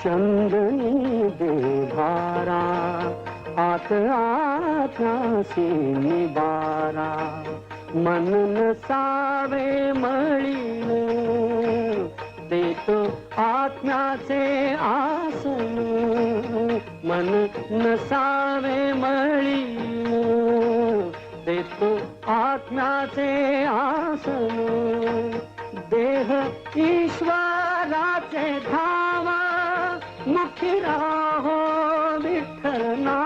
चंदनी देभारा आत आत्यासी निबारा मन नसावे मळीने देतो आत्म्याचे आसन मन नसावे मळीने देतो आत्म्याचे आसन देह ईश्वराचे धाम मुखी राहो विठ्ठल नाम